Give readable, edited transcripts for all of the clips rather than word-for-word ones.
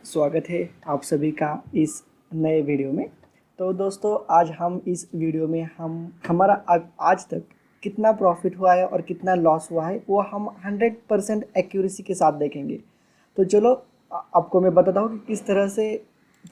स्वागत है आप सभी का इस नए वीडियो में। तो दोस्तों आज हम इस वीडियो में हमारा आज तक कितना प्रॉफिट हुआ है और कितना लॉस हुआ है वो हम 100% एक्यूरेसी के साथ देखेंगे। तो चलो आपको मैं बताता हूँ कि किस तरह से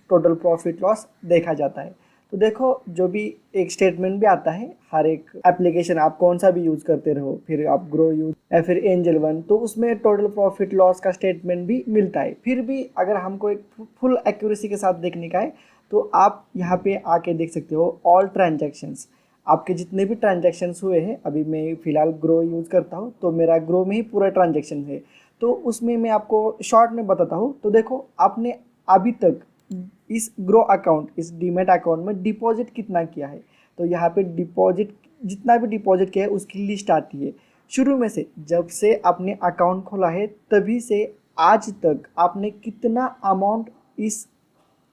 टोटल प्रॉफिट लॉस देखा जाता है। तो देखो, जो भी एक स्टेटमेंट भी आता है, हर एक एप्लीकेशन आप कौन सा भी यूज़ करते रहो, फिर आप ग्रो यूज या फिर एंजल वन, तो उसमें टोटल प्रॉफिट लॉस का स्टेटमेंट भी मिलता है। फिर भी अगर हमको एक फुल एक्यूरेसी के साथ देखने का है तो आप यहाँ पे आके देख सकते हो ऑल ट्रांजैक्शंस, आपके जितने भी ट्रांजैक्शंस हुए हैं। अभी मैं फ़िलहाल ग्रो यूज़ करता हूँ तो मेरा ग्रो में ही पूरा ट्रांजैक्शन है, तो उसमें मैं आपको शॉर्ट में बताता हूँ। तो देखो, आपने अभी तक इस ग्रो अकाउंट, इस डीमैट अकाउंट में डिपॉजिट कितना किया है, तो यहाँ पे डिपॉजिट जितना भी डिपॉजिट किया है उसकी लिस्ट आती है। शुरू में से जब से आपने अकाउंट खोला है तभी से आज तक आपने कितना अमाउंट इस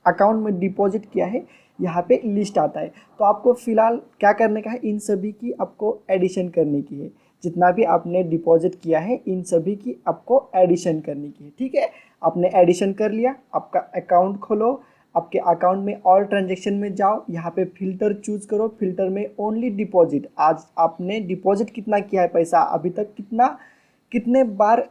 अकाउंट में डिपॉजिट किया है, यहाँ पे लिस्ट आता है। तो आपको फ़िलहाल क्या करने का है, इन सभी की आपको एडिशन करने की है। जितना भी आपने डिपॉजिट किया है इन सभी की आपको एडिशन करने की है। ठीक है, आपने एडिशन कर लिया, आपका अकाउंट खोलो, आपके अकाउंट में ऑल ट्रांजेक्शन में जाओ, यहाँ पे फ़िल्टर चूज़ करो, फिल्टर में ओनली डिपॉजिट, आज आपने डिपॉजिट कितना किया है, पैसा अभी तक कितने बार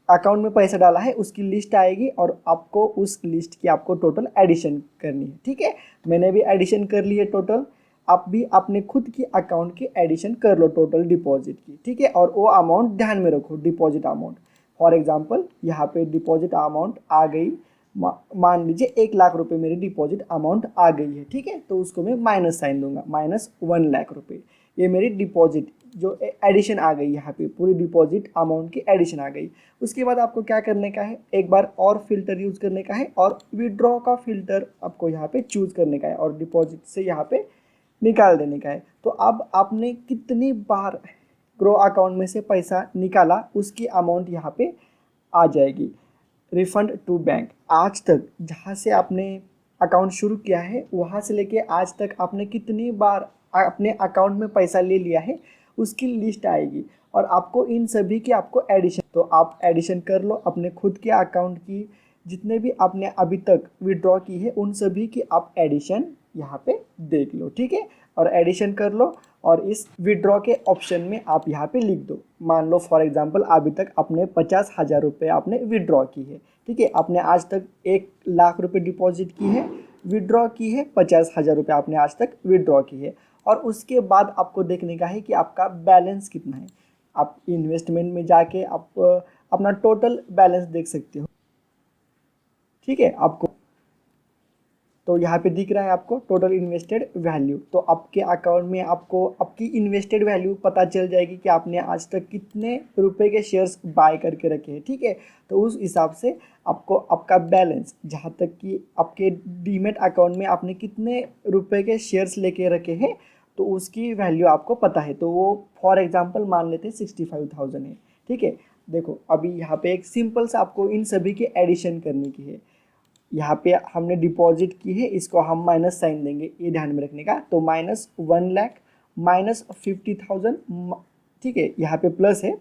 अकाउंट में पैसा डाला है उसकी लिस्ट आएगी और आपको उस लिस्ट की आपको टोटल एडिशन करनी है। ठीक है, मैंने भी एडिशन कर ली है टोटल, आप भी अपने खुद की अकाउंट की एडिशन कर लो टोटल डिपॉजिट की। ठीक है, और वो अमाउंट ध्यान में रखो, डिपॉजिट अमाउंट। फॉर एग्जांपल यहाँ पे डिपॉजिट अमाउंट आ गई, मान लीजिए 1 लाख रुपए मेरी डिपॉजिट अमाउंट आ गई है। ठीक है, तो उसको मैं माइनस साइन दूंगा, -1 लाख रुपए, ये मेरी डिपॉजिट जो एडिशन आ गई, यहाँ पे पूरी डिपॉजिट अमाउंट की एडिशन आ गई। उसके बाद आपको क्या करने का है, एक बार और फिल्टर यूज़ करने का है और विड्रॉ का फिल्टर आपको यहाँ पे चूज़ करने का है और डिपॉजिट से यहाँ पे निकाल देने का है। तो अब आपने कितनी बार ग्रो अकाउंट में से पैसा निकाला उसकी अमाउंट यहाँ पे आ जाएगी। रिफंड टू बैंक, आज तक जहाँ से आपने अकाउंट शुरू किया है वहाँ से लेके आज तक आपने कितनी बार अपने अकाउंट में पैसा ले लिया है उसकी लिस्ट आएगी और आपको इन सभी की आपको एडिशन, तो आप एडिशन कर लो अपने खुद के अकाउंट की, जितने भी आपने अभी तक विड्रॉ की है उन सभी की आप एडिशन यहाँ पे देख लो। ठीक है, और एडिशन कर लो और इस विड्रॉ के ऑप्शन में आप यहाँ पे लिख दो। मान लो फॉर एग्जांपल अभी तक आपने 50,000 रुपये आपने विड्रॉ की है। ठीक है, आपने आज तक 1 लाख रुपये डिपॉजिट की है, विड्रॉ की है 50,000 रुपये आपने आज तक विड्रॉ की है। और उसके बाद आपको देखने का है कि आपका बैलेंस कितना है। आप इन्वेस्टमेंट में जाके आप अपना टोटल बैलेंस देख सकते हो। ठीक है, आपको तो यहाँ पे दिख रहा है आपको टोटल इन्वेस्टेड वैल्यू, तो आपके अकाउंट में आपको आपकी इन्वेस्टेड वैल्यू पता चल जाएगी कि आपने आज तक कितने रुपए के शेयर्स बाय करके रखे हैं। ठीक है, तो उस हिसाब से आपको आपका बैलेंस, जहाँ तक कि आपके डीमेट अकाउंट में आपने कितने रुपए के शेयर्स लेके रखे हैं तो उसकी वैल्यू आपको पता है। तो वो फॉर एग्जाम्पल मान लेते हैं 65,000 है। ठीक है, देखो अभी यहाँ पे एक सिंपल सा आपको इन सभी की एडिशन करने की है। यहाँ पे हमने डिपॉजिट की है, इसको हम माइनस साइन देंगे, ये ध्यान में रखने का। तो -1 लाख -50,000, ठीक है, यहाँ पे प्लस है,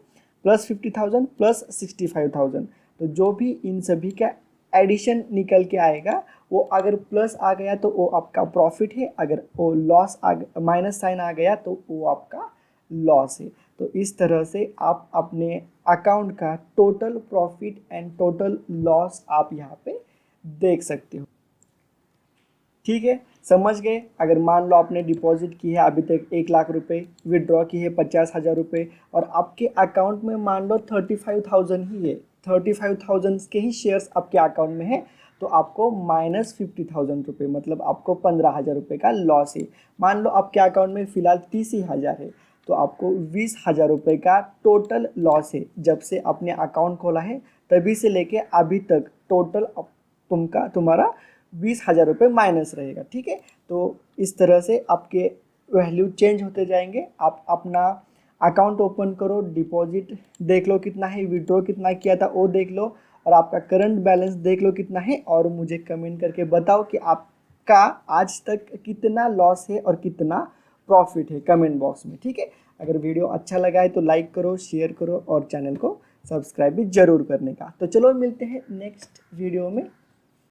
+50,000 +65,000। तो जो भी इन सभी का एडिशन निकल के आएगा वो अगर प्लस आ गया तो वो आपका प्रॉफिट है, अगर वो लॉस माइनस साइन आ गया तो वो आपका लॉस है। तो इस तरह से आप अपने अकाउंट का total profit and total loss आप यहाँ पे देख सकते हो। ठीक है, समझ गए। अगर मान लो आपने डिपॉजिट की है अभी तक 1 लाख रुपए, विड्रॉ की है 50,000 रुपये और आपके अकाउंट में मान लो 35,000 ही है, 35,000 के ही शेयर्स आपके अकाउंट में है, तो आपको -50,000 रुपये, मतलब आपको 15,000 रुपये का लॉस है। मान लो आपके अकाउंट में फ़िलहाल 30,000 है तो आपको 20,000 रुपये का टोटल लॉस है। जब से आपने अकाउंट खोला है तभी से लेके अभी तक टोटल तुम्हारा 20,000 रुपये माइनस रहेगा। ठीक है, तो इस तरह से आपके वैल्यू चेंज होते जाएंगे। आप अपना अकाउंट ओपन करो, डिपॉजिट देख लो कितना है, विड्रॉ कितना किया था वो देख लो और आपका करंट बैलेंस देख लो कितना है और मुझे कमेंट करके बताओ कि आपका आज तक कितना लॉस है और कितना प्रॉफिट है, कमेंट बॉक्स में। ठीक है, अगर वीडियो अच्छा लगा है तो लाइक करो, शेयर करो और चैनल को सब्सक्राइब भी जरूर करने का। तो चलो मिलते हैं नेक्स्ट वीडियो में।